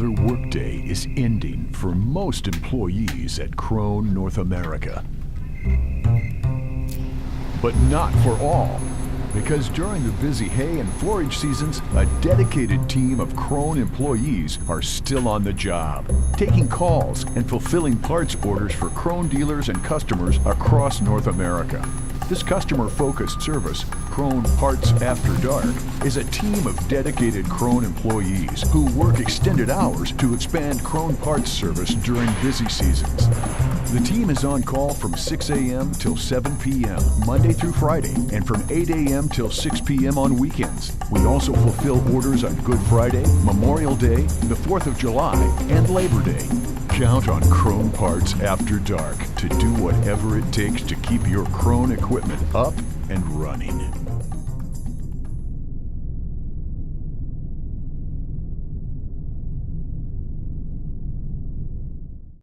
Another workday is ending for most employees at Krone North America. But not for all, because during the busy hay and forage seasons, a dedicated team of Krone employees are still on the job, taking calls and fulfilling parts orders for Krone dealers and customers across North America. This customer-focused service, Krone Parts After Dark, is a team of dedicated Krone employees who work extended hours to expand Krone Parts service during busy seasons. The team is on call from 6 a.m. till 7 p.m. Monday through Friday, and from 8 a.m. till 6 p.m. on weekends. We also fulfill orders on Good Friday, Memorial Day, the 4th of July, and Labor Day. Count on Krone Parts After Dark to do whatever it takes to keep your Krone equipment up and running.